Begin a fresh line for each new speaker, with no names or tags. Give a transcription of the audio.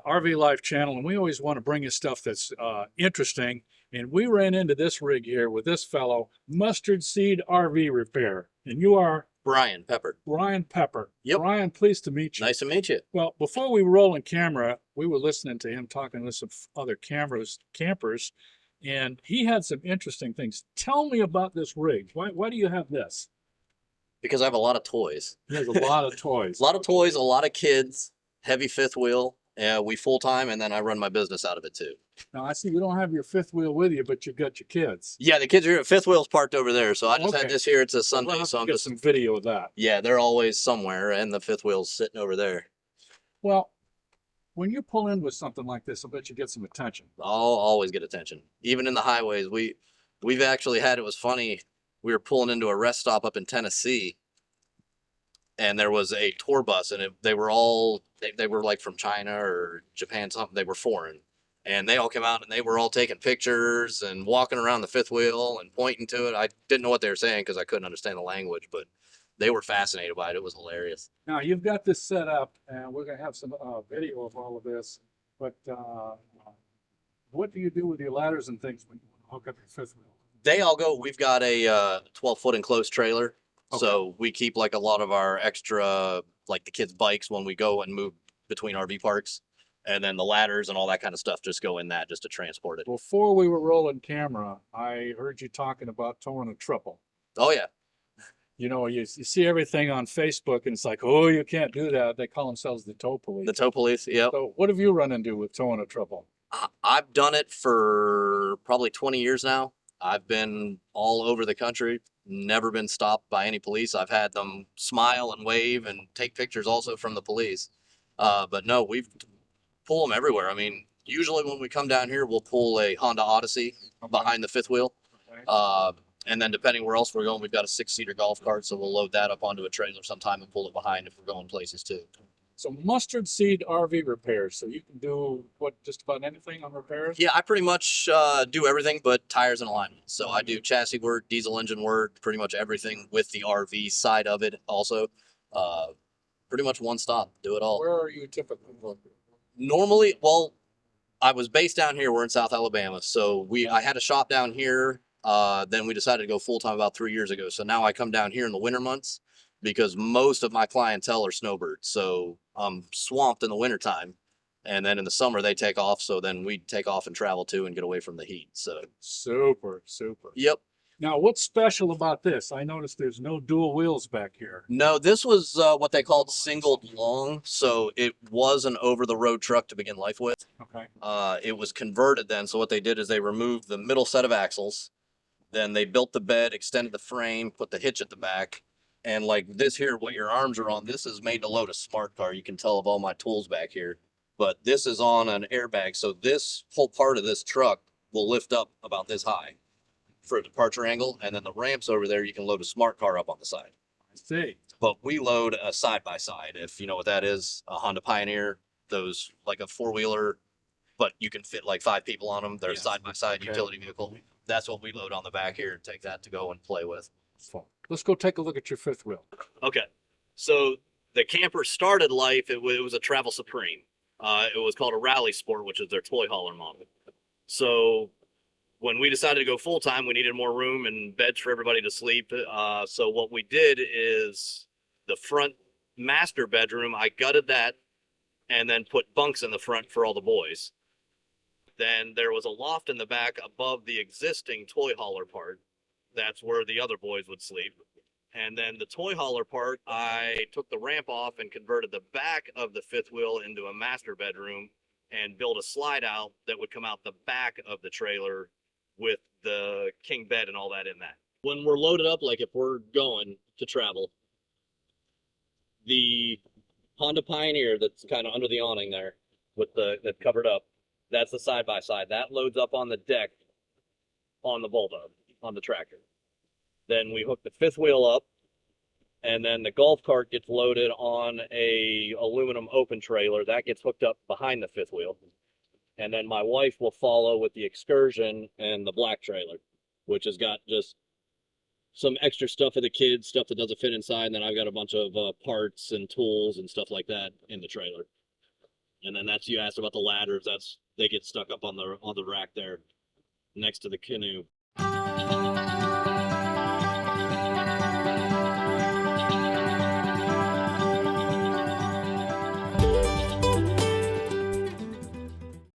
RV Life channel, and we always want to bring you stuff that's interesting. And we ran into this rig here with this fellow, Mustard Seed RV Repair. And you are
Brian Pepper.
Brian Pepper.
Yep.
Brian, pleased to meet you.
Nice to meet you.
Well, before we roll in camera, we were listening to him talking with some other campers, and he had some interesting things. Tell me about this rig. Why do you have this?
Because I have a lot of toys.
He has a lot of toys.
A lot of toys, a lot of kids, heavy fifth wheel. We full-time, and then I run my business out of it too.
Now, I see you don't have your fifth wheel with you, but you've got your kids.
Yeah, the kids are here. Fifth wheel's parked over there, so I just
Okay.
had this here. It's a Sunday,
We'll
so I'm
get
just...
some video of that.
Yeah, they're always somewhere, and the fifth wheel's sitting over there.
Well, when you pull in with something like this, I bet you get some attention.
I'll always get attention. Even in the highways, we've actually had, it was funny, we were pulling into a rest stop up in Tennessee, and there was a tour bus, and they were all, they were like from China or Japan, something, they were foreign. And they all came out and they were all taking pictures and walking around the fifth wheel and pointing to it. I didn't know what they were saying because I couldn't understand the language, but they were fascinated by it. It was hilarious.
Now, you've got this set up, and we're going to have some video of all of this, but what do you do with your ladders and things when you hook up your fifth wheel?
They all go, we've got a 12-foot enclosed trailer.
Okay.
So we keep like a lot of our extra, like the kids' bikes when we go and move between RV parks. And then the ladders and all that kind of stuff just go in that just to transport it.
Before we were rolling camera, I heard you talking about towing a triple.
Oh, yeah.
You know, you see everything on Facebook, and it's like, oh, you can't do that. They call themselves the tow police.
The tow police, yep.
So what have you run into with towing a triple?
I've done it for probably 20 years now. I've been all over the country, never been stopped by any police. I've had them smile and wave and take pictures also from the police. But no, we've pull them everywhere. I mean, usually when we come down here, we'll pull a Honda Odyssey behind the fifth wheel.
Okay.
And then depending where else we're going, we've got a 6-seater golf cart, so we'll load that up onto a trailer sometime and pull it behind if we're going places too.
So Mustard Seed RV repairs. So you can do just about anything on repairs?
Yeah, I pretty much do everything but tires and alignment. So I do chassis work, diesel engine work, pretty much everything with the RV side of it also. Pretty much one stop, do it all.
Where are you typically located?
Normally, well, I was based down here. We're in South Alabama, so I had a shop down here. Then we decided to go full time about 3 years ago. So now I come down here in the winter months because most of my clientele are snowbirds. So I'm swamped in the wintertime, and then in the summer they take off. So then we take off and travel too and get away from the heat. So
Super.
yep.
Now, what's special about this? I noticed there's no dual wheels back here.
No, this was what they called singled long. So it was an over-the-road truck to begin life with.
Okay.
It was converted then. So what they did is they removed the middle set of axles. Then they built the bed, extended the frame, put the hitch at the back. And like this here, what your arms are on, this is made to load a smart car. You can tell of all my tools back here. But this is on an airbag. So this whole part of this truck will lift up about this high for a departure angle, and then the ramps over there, you can load a smart car up on the side.
I see.
But we load a side-by-side, if you know what that is, a Honda Pioneer, those like a four-wheeler, but you can fit like 5 people on them. They're a side-by-side
Okay.
utility vehicle. That's what we load on the back here and take that to go and play with.
Let's go take a look at your fifth wheel.
Okay, so the camper started life, it was a Travel Supreme. It was called a Rally Sport, which is their toy hauler model. So when we decided to go full-time, we needed more room and beds for everybody to sleep. So what we did is the front master bedroom, I gutted that and then put bunks in the front for all the boys. Then there was a loft in the back above the existing toy hauler part. That's where the other boys would sleep. And then the toy hauler part, I took the ramp off and converted the back of the fifth wheel into a master bedroom and built a slide out that would come out the back of the trailer with the king bed and all that in that. When we're loaded up, like if we're going to travel, the Honda Pioneer that's kind of under the awning there with that's covered up, that's the side-by-side. That loads up on the deck on the Bulldog, on the tractor. Then we hook the fifth wheel up, and then the golf cart gets loaded on a aluminum open trailer. That gets hooked up behind the fifth wheel. And then my wife will follow with the Excursion and the black trailer, which has got just some extra stuff for the kids, stuff that doesn't fit inside. And then I've got a bunch of parts and tools and stuff like that in the trailer.
And then that's, you asked about the ladders. They get stuck up on the rack there next to the canoe.